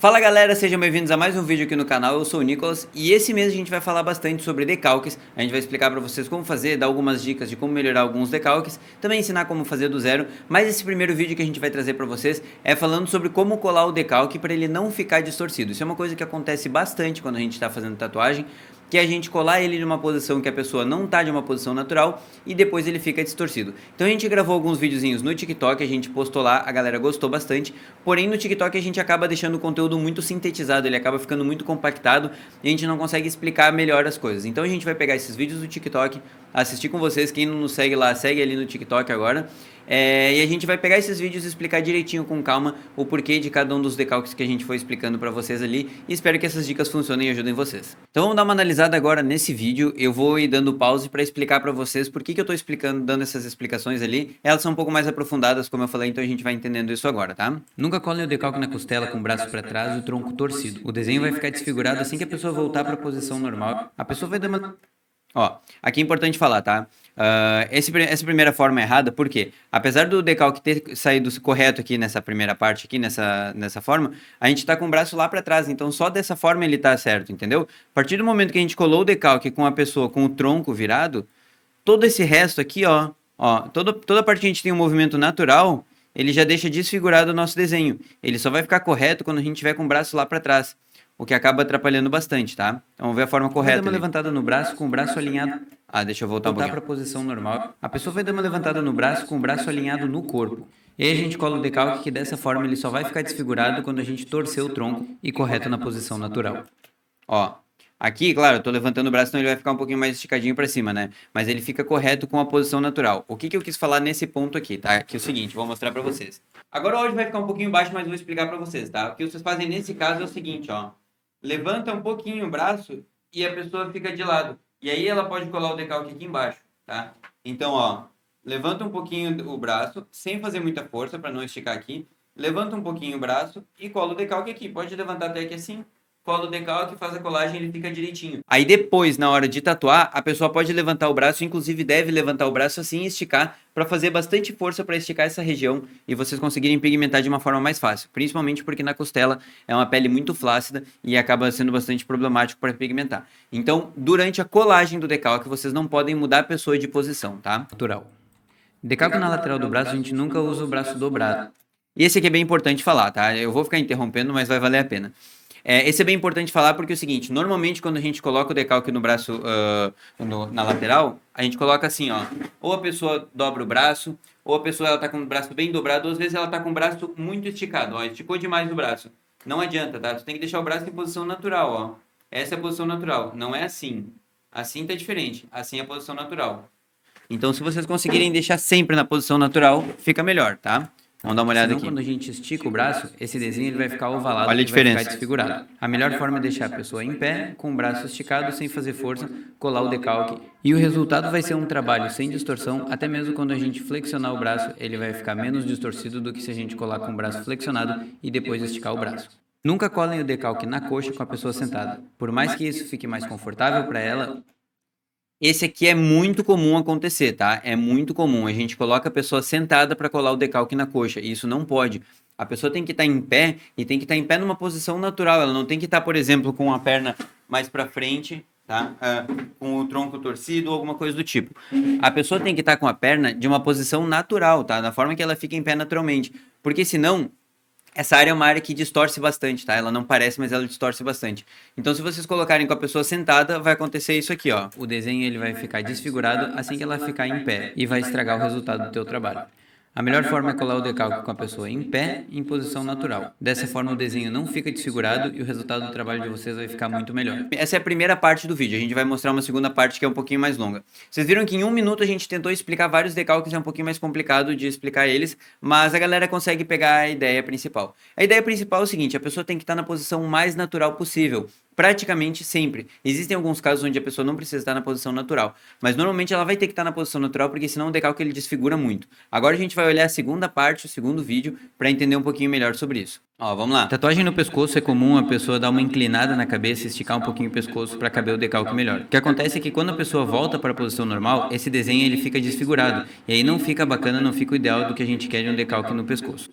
Fala galera, sejam bem-vindos a mais um vídeo aqui no canal, eu sou o Nicolas e esse mês a gente vai falar bastante sobre decalques, a gente vai explicar para vocês como fazer, dar algumas dicas de como melhorar alguns decalques, também ensinar como fazer do zero, mas esse primeiro vídeo que a gente vai trazer para vocês é falando sobre como colar o decalque para ele não ficar distorcido. Isso é uma coisa que acontece bastante quando a gente está fazendo tatuagem, que é a gente colar ele numa posição que a pessoa não está de uma posição natural e depois ele fica distorcido. Então a gente gravou alguns videozinhos no TikTok, a gente postou lá, a galera gostou bastante, porém no TikTok a gente acaba deixando o conteúdo muito sintetizado, ele acaba ficando muito compactado e a gente não consegue explicar melhor as coisas. Então a gente vai pegar esses vídeos do TikTok, assistir com vocês, quem não nos segue lá, segue ali no TikTok agora. E a gente vai pegar esses vídeos e explicar direitinho com calma o porquê de cada um dos decalques que a gente foi explicando para vocês ali e espero que essas dicas funcionem e ajudem vocês. Então vamos dar uma analisada agora nesse vídeo, eu vou ir dando pause para explicar para vocês por que eu estou explicando, dando essas explicações ali. Elas são um pouco mais aprofundadas, como eu falei, então a gente vai entendendo isso agora, tá? Nunca colhem o decalque na costela com o braço para trás e o tronco torcido. O desenho vai ficar desfigurado assim que a pessoa voltar para a posição normal. A pessoa vai dar uma... Ó, aqui é importante falar, tá? Essa primeira forma é errada, porque apesar do decalque ter saído correto aqui nessa primeira parte, aqui nessa forma, a gente tá com o braço lá para trás, então só dessa forma ele tá certo, entendeu? A partir do momento que a gente colou o decalque com a pessoa com o tronco virado, todo esse resto aqui, toda parte que a gente tem um movimento natural, ele já deixa desfigurado o nosso desenho. Ele só vai ficar correto quando a gente tiver com o braço lá para trás, o que acaba atrapalhando bastante, tá? Então vamos ver a forma correta. Vai dar uma levantada no braço com o braço alinhado. Deixa eu voltar um pouquinho. Para a posição normal. A pessoa vai dar uma levantada no braço com o braço alinhado no corpo. E aí a gente cola o decalque que dessa forma ele só vai ficar desfigurado quando a gente torcer o tronco e correto na posição natural. Ó, aqui, claro, eu tô levantando o braço, então ele vai ficar um pouquinho mais esticadinho para cima, né? Mas ele fica correto com a posição natural. O que eu quis falar nesse ponto aqui, tá? Que é o seguinte, vou mostrar para vocês. Agora hoje vai ficar um pouquinho baixo, mas vou explicar para vocês, tá? O que vocês fazem nesse caso é o seguinte, ó. Levanta um pouquinho o braço e a pessoa fica de lado. E aí ela pode colar o decalque aqui embaixo, tá? Então, ó, levanta um pouquinho o braço, sem fazer muita força para não esticar aqui. Levanta um pouquinho o braço e cola o decalque aqui. Pode levantar até aqui assim. Cola o decalque, faz a colagem e ele fica direitinho. Aí depois, na hora de tatuar, a pessoa pode levantar o braço, inclusive deve levantar o braço assim e esticar, para fazer bastante força para esticar essa região e vocês conseguirem pigmentar de uma forma mais fácil. Principalmente porque na costela é uma pele muito flácida e acaba sendo bastante problemático para pigmentar. Então, durante a colagem do decalque, vocês não podem mudar a pessoa de posição, tá? Natural. Decalque na lateral do braço, a gente nunca usa o braço dobrado. E esse aqui é bem importante falar, tá? Eu vou ficar interrompendo, mas vai valer a pena. Esse é bem importante falar porque é o seguinte, normalmente quando a gente coloca o decalque no braço, na lateral, a gente coloca assim, ó, ou a pessoa dobra o braço, ou a pessoa ela tá com o braço bem dobrado, ou às vezes ela tá com o braço muito esticado, ó, esticou demais o braço. Não adianta, tá? Tu tem que deixar o braço em posição natural, ó. Essa é a posição natural, não é assim. Assim tá diferente, assim é a posição natural. Então se vocês conseguirem deixar sempre na posição natural, fica melhor, tá? Vamos dar uma olhada aqui. Quando a gente estica o braço, esse desenho ele vai ficar ovalado. Olha a diferença. Vai ficar desfigurado. A melhor forma é deixar a pessoa em pé, com o braço esticado, sem fazer força, colar o decalque. E o resultado vai ser um trabalho sem distorção, até mesmo quando a gente flexionar o braço, ele vai ficar menos distorcido do que se a gente colar com o braço flexionado e depois esticar o braço. Nunca colhem o decalque na coxa com a pessoa sentada. Por mais que isso fique mais confortável para ela, esse aqui é muito comum acontecer, tá? É muito comum. A gente coloca a pessoa sentada para colar o decalque na coxa. E isso não pode. A pessoa tem que estar em pé e tem que estar em pé numa posição natural. Ela não tem que estar, por exemplo, com a perna mais para frente, tá? Com o tronco torcido ou alguma coisa do tipo. A pessoa tem que estar com a perna de uma posição natural, tá? Da forma que ela fica em pé naturalmente. Porque senão essa área é uma área que distorce bastante, tá? Ela não parece, mas ela distorce bastante. Então, se vocês colocarem com a pessoa sentada, vai acontecer isso aqui, ó. O desenho ele vai ficar desfigurado assim que ela ficar em pé e vai estragar o resultado do teu trabalho. A melhor forma é colar o decalque com a pessoa em pé, em posição natural. Dessa forma o desenho não fica desfigurado e o resultado do trabalho de vocês vai ficar muito melhor. Essa é a primeira parte do vídeo, a gente vai mostrar uma segunda parte que é um pouquinho mais longa. Vocês viram que em um minuto a gente tentou explicar vários decalques, é um pouquinho mais complicado de explicar eles, mas a galera consegue pegar a ideia principal. A ideia principal é o seguinte, a pessoa tem que estar na posição mais natural possível. Praticamente sempre. Existem alguns casos onde a pessoa não precisa estar na posição natural, mas normalmente ela vai ter que estar na posição natural porque senão o decalque ele desfigura muito. Agora a gente vai olhar a segunda parte, o segundo vídeo, para entender um pouquinho melhor sobre isso. Ó, vamos lá. Tatuagem no pescoço é comum a pessoa dar uma inclinada na cabeça e esticar um pouquinho o pescoço para caber o decalque melhor. O que acontece é que quando a pessoa volta para a posição normal, esse desenho ele fica desfigurado e aí não fica bacana, não fica o ideal do que a gente quer de um decalque no pescoço.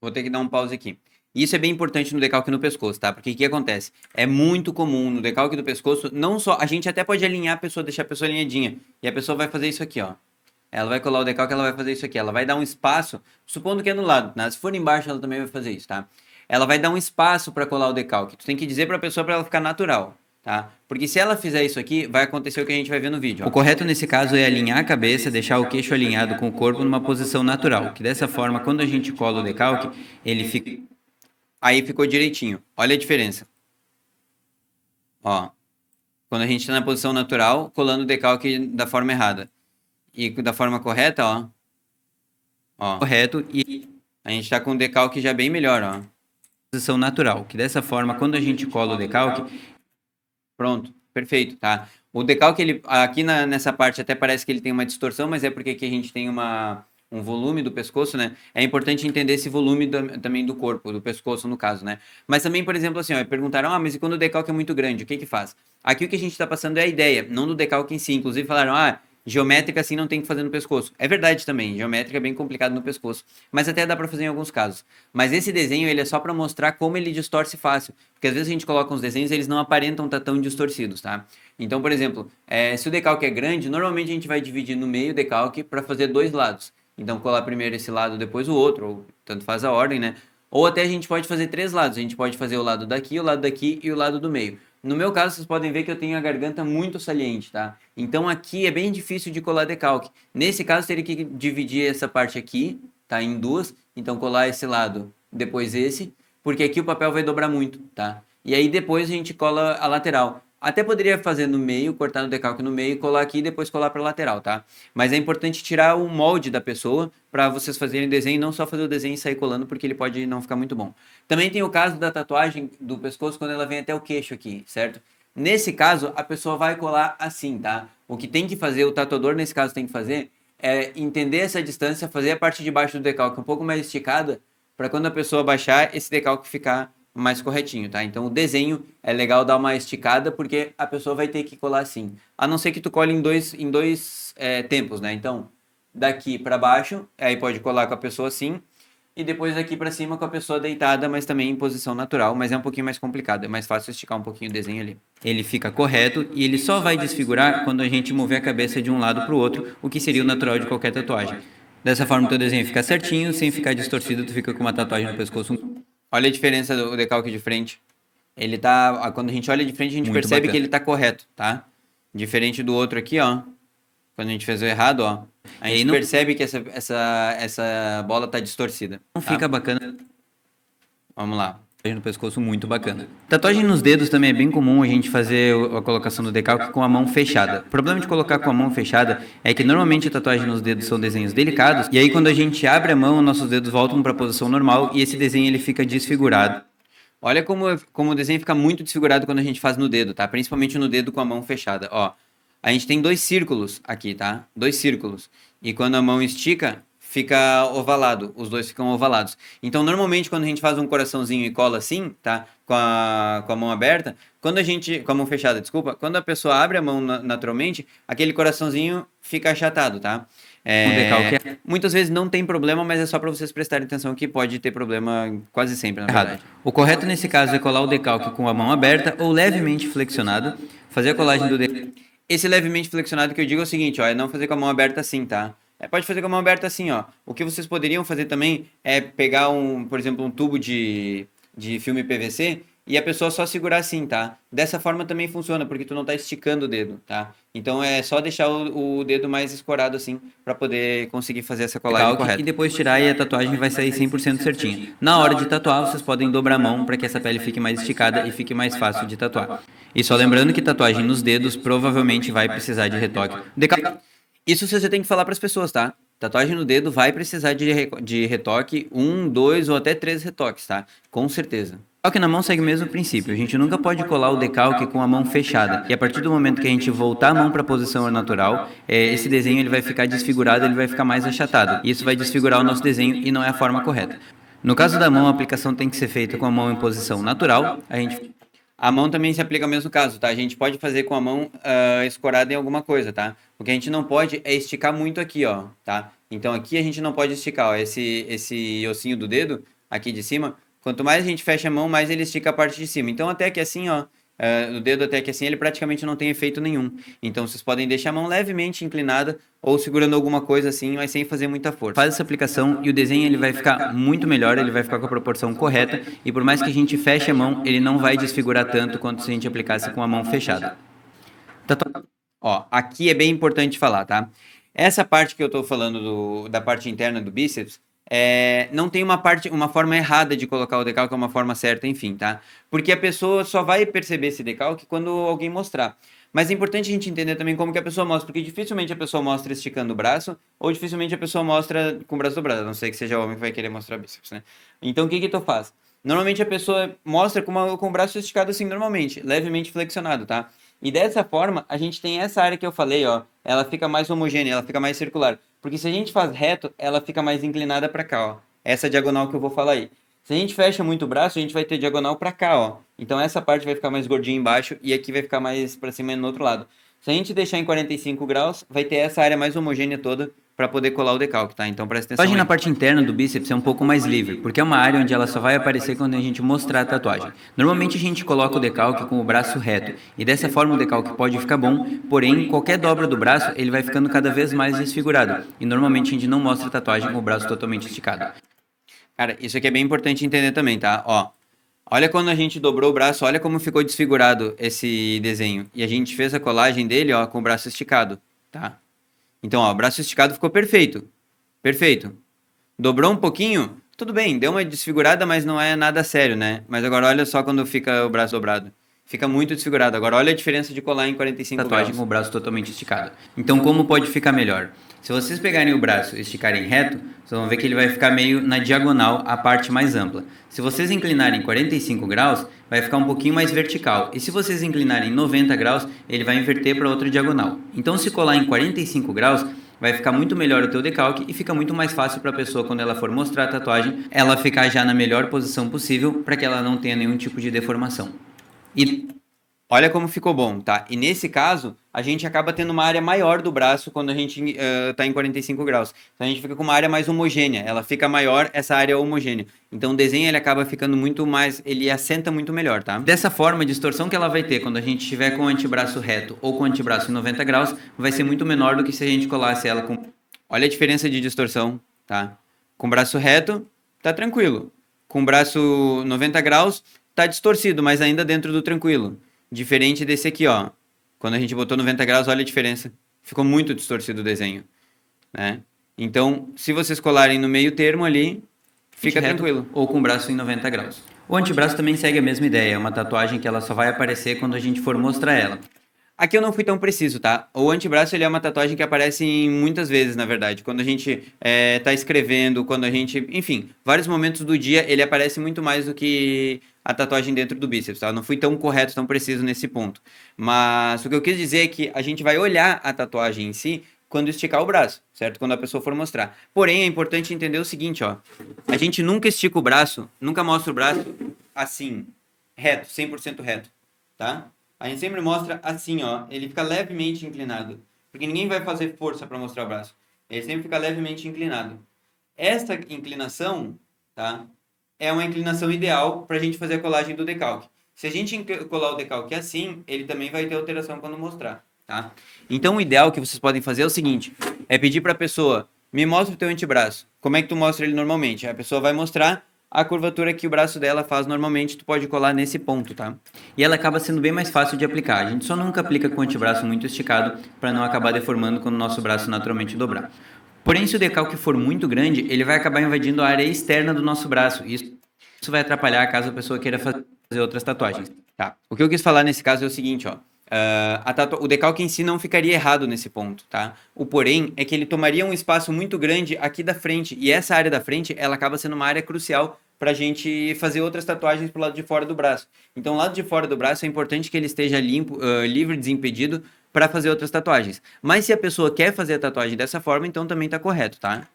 Vou ter que dar um pause aqui. E isso é bem importante no decalque no pescoço, tá? Porque o que acontece? É muito comum no decalque do pescoço, não só... A gente até pode alinhar a pessoa, deixar a pessoa alinhadinha. E a pessoa vai fazer isso aqui, ó. Ela vai colar o decalque, ela vai fazer isso aqui. Ela vai dar um espaço, supondo que é no lado, né? Se for embaixo, ela também vai fazer isso, tá? Ela vai dar um espaço para colar o decalque. Tu tem que dizer para a pessoa para ela ficar natural, tá? Porque se ela fizer isso aqui, vai acontecer o que a gente vai ver no vídeo, ó. O correto nesse caso é alinhar a cabeça, deixar o queixo alinhado com o corpo numa posição natural, que dessa forma, quando a gente cola o decalque, ele fica... Aí ficou direitinho. Olha a diferença. Ó, quando a gente está na posição natural, colando o decalque da forma errada. E da forma correta, ó. Correto, e a gente está com o decalque já bem melhor, ó. Posição natural, que dessa forma, quando a gente cola o decalque, pronto, perfeito, tá? O decalque, ele, aqui nessa parte até parece que ele tem uma distorção, mas é porque aqui a gente tem um volume do pescoço, né? É importante entender esse volume também do corpo, do pescoço no caso, né? Mas também, por exemplo, assim, ó, perguntaram, mas e quando o decalque é muito grande, o que que faz? Aqui o que a gente está passando é a ideia, não do decalque em si. Inclusive falaram, geométrica assim não tem que fazer no pescoço. É verdade também, geométrica é bem complicado no pescoço, mas até dá para fazer em alguns casos. Mas esse desenho ele é só para mostrar como ele distorce fácil, porque às vezes a gente coloca uns desenhos e eles não aparentam estar tão distorcidos, tá? Então, por exemplo, se o decalque é grande, normalmente a gente vai dividir no meio o decalque para fazer dois lados. Então, colar primeiro esse lado, depois o outro, ou tanto faz a ordem, né? Ou até a gente pode fazer três lados. A gente pode fazer o lado daqui e o lado do meio. No meu caso, vocês podem ver que eu tenho a garganta muito saliente, tá? Então aqui é bem difícil de colar decalque. Nesse caso, teria que dividir essa parte aqui, tá? Em duas. Então colar esse lado, depois esse. Porque aqui o papel vai dobrar muito, tá? E aí depois a gente cola a lateral. Até poderia fazer no meio, cortar no decalque no meio, colar aqui e depois colar para lateral, tá? Mas é importante tirar o molde da pessoa para vocês fazerem desenho, não só fazer o desenho e sair colando, porque ele pode não ficar muito bom. Também tem o caso da tatuagem do pescoço quando ela vem até o queixo aqui, certo? Nesse caso, a pessoa vai colar assim, tá? O que tem que fazer, o tatuador nesse caso tem que fazer, é entender essa distância, fazer a parte de baixo do decalque um pouco mais esticada, para quando a pessoa baixar, esse decalque ficar mais corretinho, tá? Então o desenho é legal dar uma esticada, porque a pessoa vai ter que colar assim. A não ser que tu cole em dois tempos, né? Então, daqui para baixo, aí pode colar com a pessoa assim, e depois daqui para cima com a pessoa deitada, mas também em posição natural, mas é um pouquinho mais complicado, é mais fácil esticar um pouquinho o desenho ali. Ele fica correto e ele só vai desfigurar quando a gente mover a cabeça de um lado para o outro, o que seria o natural de qualquer tatuagem. Dessa forma, o teu desenho fica certinho, sem ficar distorcido, tu fica com uma tatuagem no pescoço. Olha a diferença do decalque de frente. Ele tá, quando a gente olha de frente, a gente muito percebe bacana. Que ele tá correto, tá? Diferente do outro aqui, ó. Quando a gente fez o errado, ó. A gente percebe que essa bola tá distorcida. Não tá? Fica bacana. Vamos lá. No pescoço muito bacana. Tatuagem nos dedos também é bem comum a gente fazer a colocação do decalque com a mão fechada. O problema de colocar com a mão fechada é que normalmente a tatuagem nos dedos são desenhos delicados e aí quando a gente abre a mão, nossos dedos voltam para a posição normal e esse desenho ele fica desfigurado. Olha como o desenho fica muito desfigurado quando a gente faz no dedo, tá? Principalmente no dedo com a mão fechada, ó. A gente tem dois círculos aqui, tá? Dois círculos. E quando a mão estica, fica ovalado, os dois ficam ovalados. Então, normalmente, quando a gente faz um coraçãozinho e cola assim, tá? Com a mão aberta, quando a gente... Com a mão fechada, desculpa. Quando a pessoa abre a mão naturalmente, aquele coraçãozinho fica achatado, tá? Muitas vezes não tem problema, mas é só para vocês prestarem atenção que pode ter problema quase sempre, na verdade. O correto nesse caso é colar o decalque com a mão aberta ou levemente flexionado, fazer a colagem do decalque. Esse levemente flexionado que eu digo é o seguinte, ó, é não fazer com a mão aberta assim, tá? Pode fazer com a mão aberta assim, ó. O que vocês poderiam fazer também é pegar por exemplo, um tubo de filme PVC e a pessoa só segurar assim, tá? Dessa forma também funciona, porque tu não tá esticando o dedo, tá? Então é só deixar o dedo mais escorado assim, para poder conseguir fazer essa colagem correta. E depois tirar e a tatuagem vai sair 100% certinha. Na hora de tatuar, vocês podem dobrar a mão para que essa pele fique mais esticada e fique mais fácil de tatuar. E só lembrando que tatuagem nos dedos provavelmente vai precisar de retoque. Isso você tem que falar para as pessoas, tá? Tatuagem no dedo vai precisar de retoque, 1, 2 ou até 3 retoques, tá? Com certeza. Decalque na mão segue o mesmo princípio. A gente nunca pode colar o decalque com a mão fechada. E a partir do momento que a gente voltar a mão para a posição natural, esse desenho ele vai ficar desfigurado, ele vai ficar mais achatado. E isso vai desfigurar o nosso desenho e não é a forma correta. No caso da mão, a aplicação tem que ser feita com a mão em posição natural. A mão também se aplica ao mesmo caso, tá? A gente pode fazer com a mão escorada em alguma coisa, tá? O que a gente não pode é esticar muito aqui, ó, tá? Então aqui a gente não pode esticar, ó, esse ossinho do dedo aqui de cima, Quanto mais a gente fecha a mão, mais ele estica a parte de cima. Então, até que assim, ó, o dedo até que assim, ele praticamente não tem efeito nenhum. Então, vocês podem deixar a mão levemente inclinada ou segurando alguma coisa assim, mas sem fazer muita força. Faz essa aplicação e o desenho ele vai ficar muito melhor, ele vai ficar com a proporção correta e por mais que a gente feche a mão, ele não vai desfigurar tanto quanto se a gente aplicasse com a mão fechada. Ó, aqui é bem importante falar, tá? Essa parte que eu tô falando da parte interna do bíceps, não tem uma forma errada de colocar o decalque, é uma forma certa, enfim, tá? Porque a pessoa só vai perceber esse decalque quando alguém mostrar. Mas é importante a gente entender também como que a pessoa mostra, porque dificilmente a pessoa mostra esticando o braço, ou dificilmente a pessoa mostra com o braço dobrado, a não ser que seja homem que vai querer mostrar bíceps, né? Então, o que que tu faz? Normalmente a pessoa mostra com o braço esticado assim, normalmente, levemente flexionado, tá? E dessa forma, a gente tem essa área que eu falei, ó, ela fica mais homogênea, ela fica mais circular. Porque se a gente faz reto, ela fica mais inclinada para cá, ó. Essa diagonal que eu vou falar aí. Se a gente fecha muito o braço, a gente vai ter diagonal para cá, ó. Então essa parte vai ficar mais gordinha embaixo e aqui vai ficar mais para cima no outro lado. Se a gente deixar em 45 graus, vai ter essa área mais homogênea toda para poder colar o decalque, tá? Então presta atenção. A tatuagem na parte interna do bíceps é um pouco mais livre, porque é uma área onde ela só vai aparecer quando a gente mostrar a tatuagem. Normalmente a gente coloca o decalque com o braço reto, e dessa forma o decalque pode ficar bom, porém qualquer dobra do braço ele vai ficando cada vez mais desfigurado, e normalmente a gente não mostra a tatuagem com o braço totalmente esticado. Cara, isso aqui é bem importante entender também, tá? Ó, olha quando a gente dobrou o braço, olha como ficou desfigurado esse desenho. E a gente fez a colagem dele, ó, com o braço esticado, tá? Então, ó, o braço esticado ficou perfeito. Perfeito. Dobrou um pouquinho, tudo bem, deu uma desfigurada, mas não é nada sério, né? Mas agora olha só quando fica o braço dobrado. Fica muito desfigurado. Agora olha a diferença de colar em 45 tatuagem graus. Com o braço totalmente esticado. Então, como pode ficar melhor? Se vocês pegarem o braço e esticarem reto, vocês vão ver que ele vai ficar meio na diagonal, a parte mais ampla. Se vocês inclinarem 45 graus, vai ficar um pouquinho mais vertical. E se vocês inclinarem 90 graus, ele vai inverter para outra diagonal. Então, se colar em 45 graus, vai ficar muito melhor o teu decalque e fica muito mais fácil para a pessoa, quando ela for mostrar a tatuagem, ela ficar já na melhor posição possível para que ela não tenha nenhum tipo de deformação. E olha como ficou bom, tá? E nesse caso, a gente acaba tendo uma área maior do braço quando a gente tá em 45 graus. Então a gente fica com uma área mais homogênea, ela fica maior, essa área é homogênea. Então o desenho ele acaba ficando muito mais, ele assenta muito melhor, tá? Dessa forma, a distorção que ela vai ter quando a gente estiver com o antebraço reto ou com o antebraço em 90 graus, vai ser muito menor do que se a gente colasse ela com... Olha a diferença de distorção, tá? Com o braço reto, tá tranquilo. Com o braço 90 graus, tá distorcido, mas ainda dentro do tranquilo. Diferente desse aqui, ó. Quando a gente botou 90 graus, olha a diferença. Ficou muito distorcido o desenho, né? Então, se vocês colarem no meio termo ali, fica tranquilo. Ou com o braço em 90 graus. O antebraço também segue a mesma ideia. É uma tatuagem que ela só vai aparecer quando a gente for mostrar ela. Aqui eu não fui tão preciso, tá? O antebraço ele é uma tatuagem que aparece muitas vezes, na verdade. Quando a gente tá escrevendo, quando a gente... Enfim, vários momentos do dia ele aparece muito mais do que a tatuagem dentro do bíceps, tá? Eu não fui tão correto, tão preciso nesse ponto. Mas o que eu quis dizer é que a gente vai olhar a tatuagem em si quando esticar o braço, certo? Quando a pessoa for mostrar. Porém, é importante entender o seguinte, ó. A gente nunca estica o braço, nunca mostra o braço assim, reto, 100% reto, tá? A gente sempre mostra assim, ó. Ele fica levemente inclinado. Porque ninguém vai fazer força para mostrar o braço. Ele sempre fica levemente inclinado. Essa inclinação, tá? É uma inclinação ideal para a gente fazer a colagem do decalque. Se a gente colar o decalque assim, ele também vai ter alteração quando mostrar, tá? Então o ideal que vocês podem fazer é o seguinte. É pedir para a pessoa, me mostra o teu antebraço. Como é que tu mostra ele normalmente? A pessoa vai mostrar a curvatura que o braço dela faz normalmente, tu pode colar nesse ponto, tá? E ela acaba sendo bem mais fácil de aplicar. A gente só nunca aplica com o antebraço muito esticado para não acabar deformando quando o nosso braço naturalmente dobrar. Porém, se o decalque for muito grande, ele vai acabar invadindo a área externa do nosso braço. E isso vai atrapalhar caso a pessoa queira fazer outras tatuagens. Tá. O que eu quis falar nesse caso é o seguinte, ó. O decalque em si não ficaria errado nesse ponto, tá? O porém é que ele tomaria um espaço muito grande aqui da frente. E essa área da frente, ela acaba sendo uma área crucial para a gente fazer outras tatuagens pro lado de fora do braço. Então, o lado de fora do braço é importante que ele esteja limpo, livre, desimpedido, para fazer outras tatuagens. Mas se a pessoa quer fazer a tatuagem dessa forma, então também tá correto, tá?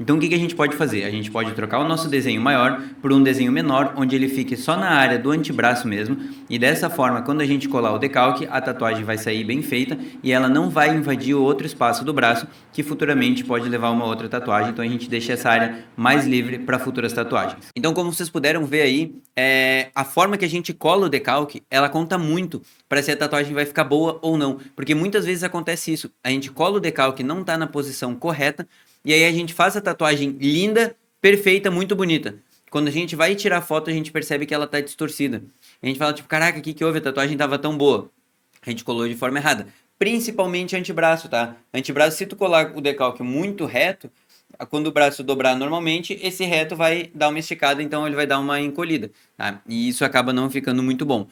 Então o que a gente pode fazer? A gente pode trocar o nosso desenho maior por um desenho menor, onde ele fique só na área do antebraço mesmo, e dessa forma, quando a gente colar o decalque, a tatuagem vai sair bem feita e ela não vai invadir o outro espaço do braço, que futuramente pode levar a uma outra tatuagem, então a gente deixa essa área mais livre para futuras tatuagens. Então, como vocês puderam ver aí, a forma que a gente cola o decalque, ela conta muito para se a tatuagem vai ficar boa ou não, porque muitas vezes acontece isso, a gente cola o decalque, não está na posição correta, e aí a gente faz a tatuagem linda, perfeita, muito bonita. Quando a gente vai tirar foto, a gente percebe que ela tá distorcida. A gente fala, tipo, caraca, o que houve? A tatuagem tava tão boa. A gente colou de forma errada. Principalmente antebraço, tá? Antebraço, se tu colar o decalque muito reto, quando o braço dobrar normalmente, esse reto vai dar uma esticada, então ele vai dar uma encolhida, tá? E isso acaba não ficando muito bom.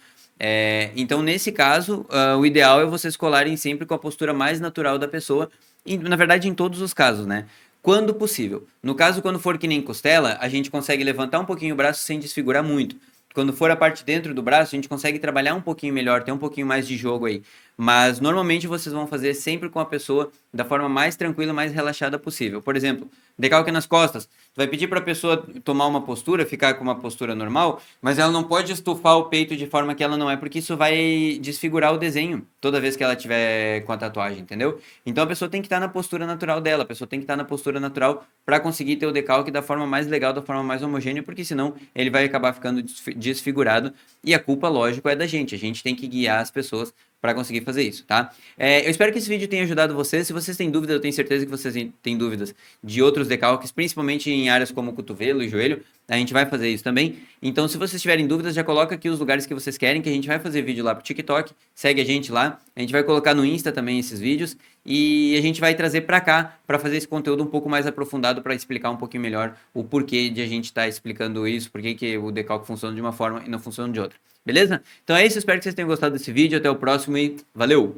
Então, nesse caso, o ideal é vocês colarem sempre com a postura mais natural da pessoa, e, na verdade, em todos os casos, né? Quando possível. No caso, quando for que nem costela, a gente consegue levantar um pouquinho o braço sem desfigurar muito. Quando for a parte dentro do braço, a gente consegue trabalhar um pouquinho melhor, ter um pouquinho mais de jogo aí. Mas normalmente vocês vão fazer sempre com a pessoa da forma mais tranquila, mais relaxada possível. Por exemplo, decalque nas costas. Tu vai pedir para a pessoa tomar uma postura, ficar com uma postura normal, mas ela não pode estufar o peito de forma que ela não é, porque isso vai desfigurar o desenho toda vez que ela tiver com a tatuagem, entendeu? Então a pessoa tem que estar na postura natural dela, a pessoa tem que estar na postura natural para conseguir ter o decalque da forma mais legal, da forma mais homogênea, porque senão ele vai acabar ficando desfigurado e a culpa, lógico, é da gente. A gente tem que guiar as pessoas para conseguir fazer isso, tá? Eu espero que esse vídeo tenha ajudado vocês. Se vocês têm dúvidas, eu tenho certeza que vocês têm dúvidas de outros decalques, principalmente em áreas como cotovelo e joelho. A gente vai fazer isso também. Então, se vocês tiverem dúvidas, já coloca aqui os lugares que vocês querem, que a gente vai fazer vídeo lá pro TikTok. Segue a gente lá. A gente vai colocar no Insta também esses vídeos. E a gente vai trazer para cá, para fazer esse conteúdo um pouco mais aprofundado, para explicar um pouquinho melhor o porquê de a gente estar explicando isso, porquê que o decalque funciona de uma forma e não funciona de outra. Beleza? Então é isso, espero que vocês tenham gostado desse vídeo. Até o próximo e valeu!